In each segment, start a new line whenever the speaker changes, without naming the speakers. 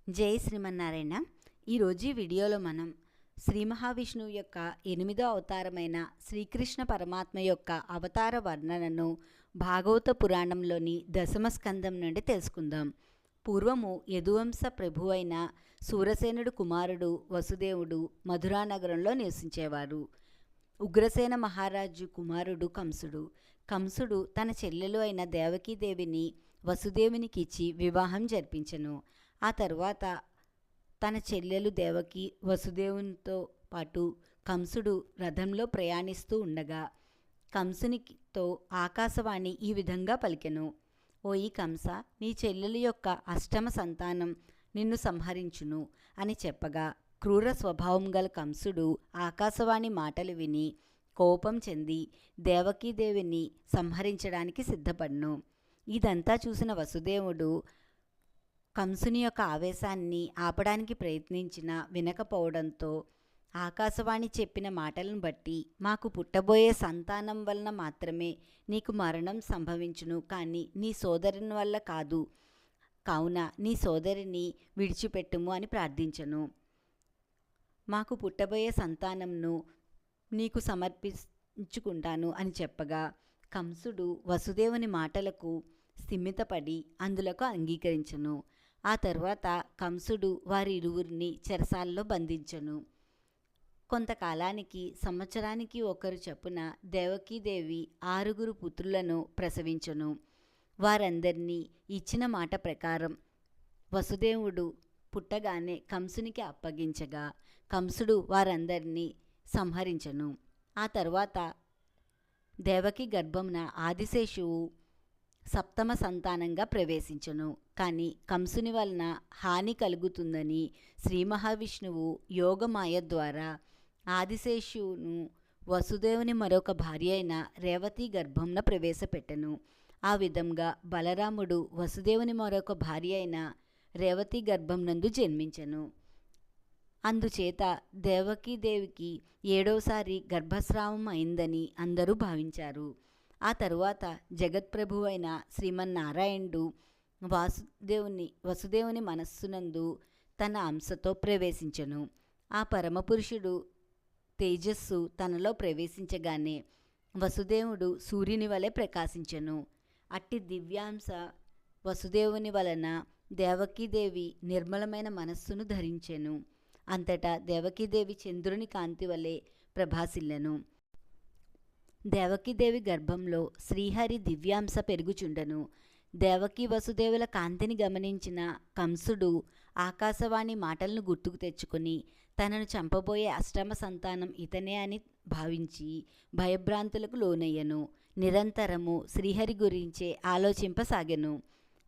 జై శ్రీమన్నారాయణ. ఈరోజు ఈ వీడియోలో మనం శ్రీ మహావిష్ణువు యొక్క 8వ అవతారమైన శ్రీకృష్ణ పరమాత్మ యొక్క అవతార వర్ణనను భాగవత పురాణంలోని దశమ స్కందం నుండి తెలుసుకుందాం. పూర్వము యదువంశ ప్రభు అయిన సూరసేనుడు కుమారుడు వసుదేవుడు మధురా నగరంలో నివసించేవారు. ఉగ్రసేన మహారాజు కుమారుడు కంసుడు తన చెల్లెలు అయిన దేవకీదేవిని వసుదేవునికిచ్చి వివాహం జరిపించెను. ఆ తర్వాత తన చెల్లెలు దేవకి వసుదేవునితో పాటు కంసుడు రథంలో ప్రయాణిస్తూ ఉండగా కంసునితో ఆకాశవాణి ఈ విధంగా పలికెను: ఓయి కంస, నీ చెల్లెలు యొక్క అష్టమ సంతానం నిన్ను సంహరించును అని చెప్పగా క్రూర స్వభావం గల కంసుడు ఆకాశవాణి మాటలు విని కోపం చెంది దేవకీదేవిని సంహరించడానికి సిద్ధపడ్ను. ఇదంతా చూసిన వసుదేవుడు కంసుని యొక్క ఆవేశాన్ని ఆపడానికి ప్రయత్నించినా వినకపోవడంతో ఆకాశవాణి చెప్పిన మాటలను బట్టి మాకు పుట్టబోయే సంతానం వలన మాత్రమే నీకు మరణం సంభవించును, కానీ నీ సోదరుని వల్ల కాదు. కావున నీ సోదరిని విడిచిపెట్టుము అని ప్రార్థించను. మాకు పుట్టబోయే సంతానంను నీకు సమర్పించుకుంటాను అని చెప్పగా కంసుడు వసుదేవుని మాటలకు స్థిమితపడి అందులకు అంగీకరించను. ఆ తర్వాత కంసుడు వారి ఇరువురిని చెరసాలలో బంధించెను. కొంతకాలానికి సంవత్సరానికి ఒకరు చొప్పున దేవకీదేవి 6 పుత్రులను ప్రసవించెను. వారందరినీ ఇచ్చిన మాట ప్రకారం వసుదేవుడు పుట్టగానే కంసునికి అప్పగించగా కంసుడు వారందరినీ సంహరించెను. ఆ తర్వాత దేవకి గర్భమున ఆదిశేషువు సప్తమ సంతానంగా ప్రవేశించెను. కానీ కంసుని వలన హాని కలుగుతుందని శ్రీ మహావిష్ణువు యోగమాయ ద్వారా ఆదిశేషువును వసుదేవుని మరొక భార్య అయిన రేవతి గర్భంన ప్రవేశపెట్టెను. ఆ విధంగా బలరాముడు వసుదేవుని మరొక భార్య అయిన రేవతి గర్భం నందు జన్మించెను. అందుచేత దేవకీదేవికి 7వసారి గర్భస్రావం అయిందని అందరూ భావించారు. ఆ తరువాత జగత్ప్రభు అయిన శ్రీమన్నారాయణుడు వసుదేవుని మనస్సునందు తన అంశతో ప్రవేశించెను. ఆ పరమపురుషుడు తేజస్సు తనలో ప్రవేశించగానే వసుదేవుడు సూర్యుని వలె ప్రకాశించెను. అట్టి దివ్యాంశ వసుదేవుని వలన దేవకీదేవి నిర్మలమైన మనస్సును ధరించెను. అంతటా దేవకీదేవి చంద్రుని కాంతి వలె ప్రభాసిల్లెను. దేవకీదేవి గర్భంలో శ్రీహరి దివ్యాంశ పెరుగుచుండెను. దేవకీ వసుదేవుల కాంతిని గమనించిన కంసుడు ఆకాశవాణి మాటలను గుర్తుకు తెచ్చుకొని తనను చంపబోయే అష్టమ సంతానం ఇతనే అని భావించి భయభ్రాంతులకు లోనయ్యను. నిరంతరము శ్రీహరి గురించే ఆలోచింపసాగెను.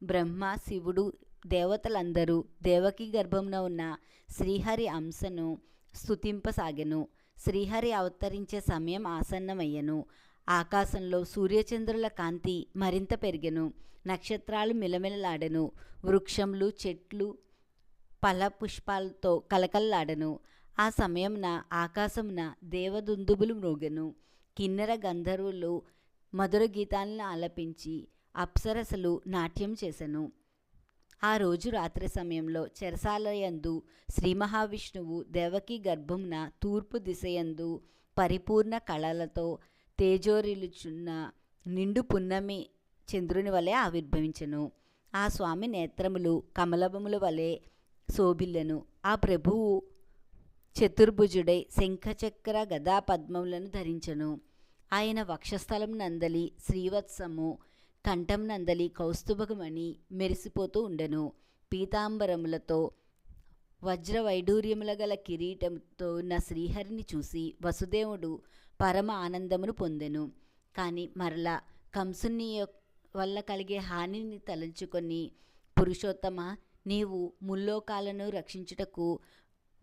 బ్రహ్మ, శివుడు, దేవతలందరూ దేవకీ గర్భంలో ఉన్న శ్రీహరి అంశను స్తుతింపసాగెను. శ్రీహరి అవతరించే సమయం ఆసన్నమయ్యను. ఆకాశంలో సూర్యచంద్రుల కాంతి మరింత పెరిగెను. నక్షత్రాలు మిలమిలలాడెను. వృక్షములు, చెట్లు ఫల పుష్పాలతో కలకల్లాడెను. ఆ సమయమున ఆకాశమున దేవదుందుబులు మ్రోగెను. కిన్నెర గంధర్వులు మధుర గీతాలను ఆలపించి అప్సరసలు నాట్యం చేసెను. ఆ రోజు రాత్రి సమయంలో చెరసాలయందు శ్రీ మహావిష్ణువు దేవకీ గర్భమున తూర్పు దిశయందు పరిపూర్ణ కళలతో తేజోరిలుచున్న నిండు పున్నమి చంద్రుని వలె ఆవిర్భవించెను. ఆ స్వామి నేత్రములు కమలముల వలె శోభిల్లెను. ఆ ప్రభువు చతుర్భుజుడై శంఖచక్ర గదా పద్మములను ధరించెను. ఆయన వక్షస్థలం నందలి శ్రీవత్సము, కంఠం నందలి కౌస్తుభమణి మెరిసిపోతూ ఉండెను. పీతాంబరములతో వజ్ర వైడూర్యముల గల కిరీటంతో ఉన్న శ్రీహరిని చూసి వసుదేవుడు పరమ ఆనందమును పొందెను. కానీ మరలా కంసుని వల్ల కలిగే హానిని తలంచుకొని, పురుషోత్తమ, నీవు ముల్లోకాలను రక్షించుటకు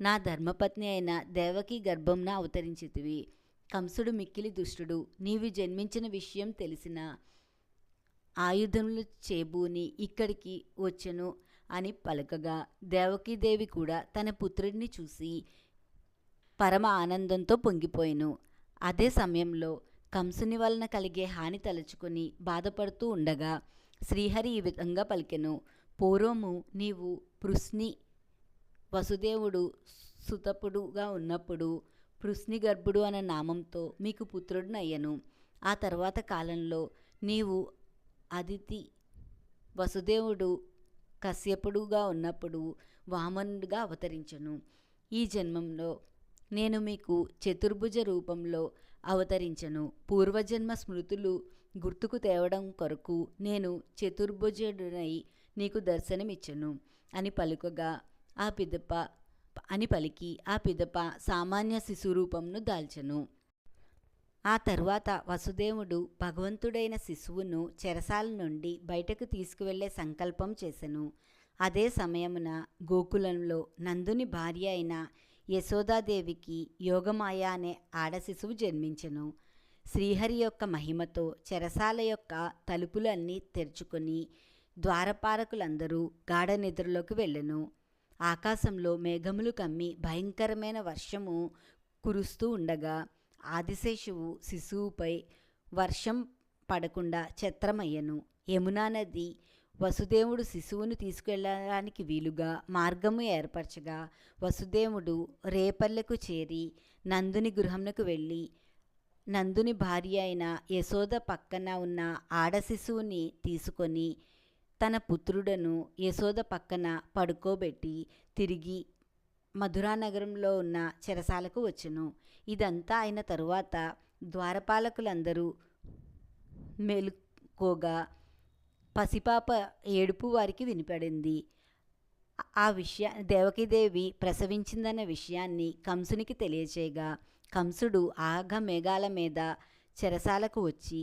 నా ధర్మపత్ని అయిన దేవకీ గర్భంన అవతరించితివి. కంసుడు మిక్కిలి దుష్టుడు. నీవు జన్మించిన విషయం తెలిసిన ఆయుధములు చేబూని ఇక్కడికి వచ్చెను అని పలకగా దేవకీదేవి కూడా తన పుత్రుడిని చూసి పరమ ఆనందంతో పొంగిపోయెను. అదే సమయంలో కంసుని వలన కలిగే హాని తలుచుకొని బాధపడుతూ ఉండగా శ్రీహరి ఈ విధంగా పలికెను: పూర్వము నీవు పృశ్ని వసుదేవుడు సుతపుడుగా ఉన్నప్పుడు పృశ్నిగర్భుడు అనే నామంతో మీకు పుత్రుడినయ్యను. ఆ తర్వాత కాలంలో నీవు అదితి వసుదేవుడు కశ్యపుడుగా ఉన్నప్పుడు వామనుడిగా అవతరించను. ఈ జన్మంలో నేను మీకు చతుర్భుజ రూపంలో అవతరించను. పూర్వజన్మ స్మృతులు గుర్తుకు తేవడం కొరకు నేను చతుర్భుజుడనై నీకు దర్శనమిచ్చను అని పలికి ఆ పిదప సామాన్య శిశురూపంను దాల్చెను. ఆ తరువాత వసుదేవుడు భగవంతుడైన శిశువును చెరసాల నుండి బయటకు తీసుకువెళ్లే సంకల్పం చేసెను. అదే సమయమున గోకులంలో నందుని భార్య అయిన యశోదాదేవికి యోగమాయ అనే ఆడ శిశువు జన్మించెను. శ్రీహరి యొక్క మహిమతో చెరసాల యొక్క తలుపులన్నీ తెరుచుకొని ద్వారపాలకులందరూ గాఢ నిద్రలోకి వెళ్ళెను. ఆకాశంలో మేఘములు కమ్మి భయంకరమైన వర్షము కురుస్తూ ఉండగా ఆదిశేషువు శిశువుపై వర్షం పడకుండా ఛత్రమయ్యను. యమునా నది వసుదేవుడు శిశువును తీసుకెళ్లడానికి వీలుగా మార్గము ఏర్పరచగా వసుదేవుడు రేపల్లెకు చేరి నందుని గృహమునకు వెళ్ళి నందుని భార్య అయిన యశోద పక్కన ఉన్న ఆడ శిశువుని తీసుకొని తన పుత్రుడను యశోద పక్కన పడుకోబెట్టి తిరిగి మధురానగరంలో ఉన్న చెరసాలకు వచ్చెను. ఇదంతా అయిన తరువాత ద్వారపాలకులందరూ మేలుకోగా పసిపాప ఏడుపు వారికి వినపడింది. దేవకీదేవి ప్రసవించిందన్న విషయాన్ని కంసునికి తెలియచేయగా కంసుడు ఆఘమేఘాల మీద చెరసాలకు వచ్చి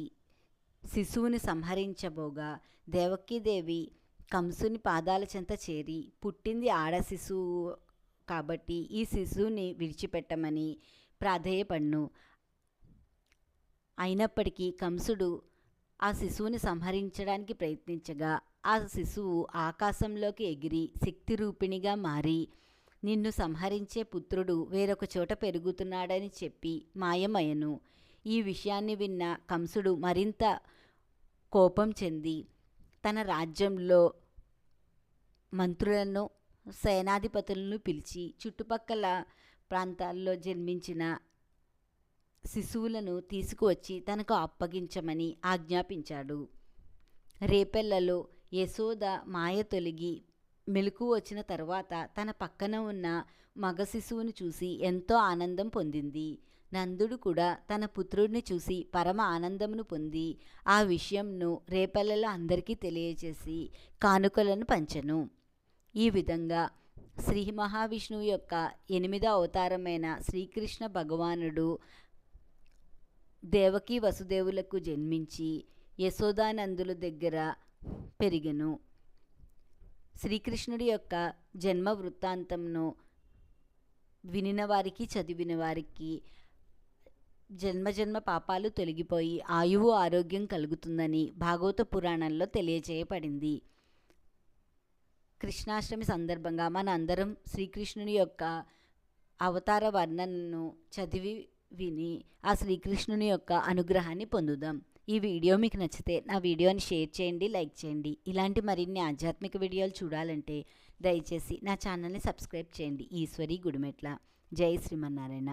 శిశువుని సంహరించబోగా దేవకీదేవి కంసుని పాదాల చెంత చేరి పుట్టింది ఆడ శిశువు కాబట్టి ఈ శిశువుని విడిచిపెట్టమని ప్రాధేయపడ్ను. అయినప్పటికీ కంసుడు ఆ శిశువుని సంహరించడానికి ప్రయత్నించగా ఆ శిశువు ఆకాశంలోకి ఎగిరి శక్తి రూపిణిగా మారి నిన్ను సంహరించే పుత్రుడు వేరొక చోట పెరుగుతున్నాడని చెప్పి మాయమయ్యను. ఈ విషయాన్ని విన్న కంసుడు మరింత కోపం చెంది తన రాజ్యంలో మంత్రులను సేనాధిపతులను పిలిచి చుట్టుపక్కల ప్రాంతాల్లో జన్మించిన శిశువులను తీసుకువచ్చి తనకు అప్పగించమని ఆజ్ఞాపించాడు. రేపెల్లలో యశోద మాయ తొలగి మెలకు వచ్చిన తర్వాత తన పక్కన ఉన్న మగ శిశువును చూసి ఎంతో ఆనందం పొందింది. నందుడు కూడా తన పుత్రుడిని చూసి పరమ ఆనందమును పొంది ఆ విషయంను రేపల్లెలో అందరికీ తెలియచేసి కానుకలను పంచెను. ఈ విధంగా శ్రీ మహావిష్ణువు యొక్క 8వ అవతారమైన శ్రీకృష్ణ భగవానుడు దేవకీ వసుదేవులకు జన్మించి యశోదానందుల దగ్గర పెరిగెను. శ్రీకృష్ణుడి యొక్క జన్మ వృత్తాంతంను వినిన వారికి చదివిన వారికి జన్మ పాపాలు తొలగిపోయి ఆయువు ఆరోగ్యం కలుగుతుందని భాగవత పురాణంలో తెలియజేయబడింది. కృష్ణాష్టమి సందర్భంగా మన అందరం శ్రీకృష్ణుని యొక్క అవతార వర్ణనను చదివి విని ఆ శ్రీకృష్ణుని యొక్క అనుగ్రహాన్ని పొందుదాం. ఈ వీడియో మీకు నచ్చితే నా వీడియోని షేర్ చేయండి, లైక్ చేయండి. ఇలాంటి మరిన్ని ఆధ్యాత్మిక వీడియోలు చూడాలంటే దయచేసి నా ఛానల్ని సబ్స్క్రైబ్ చేయండి. ఈశ్వరి గుడిమెట్ల. జై శ్రీమన్నారాయణ.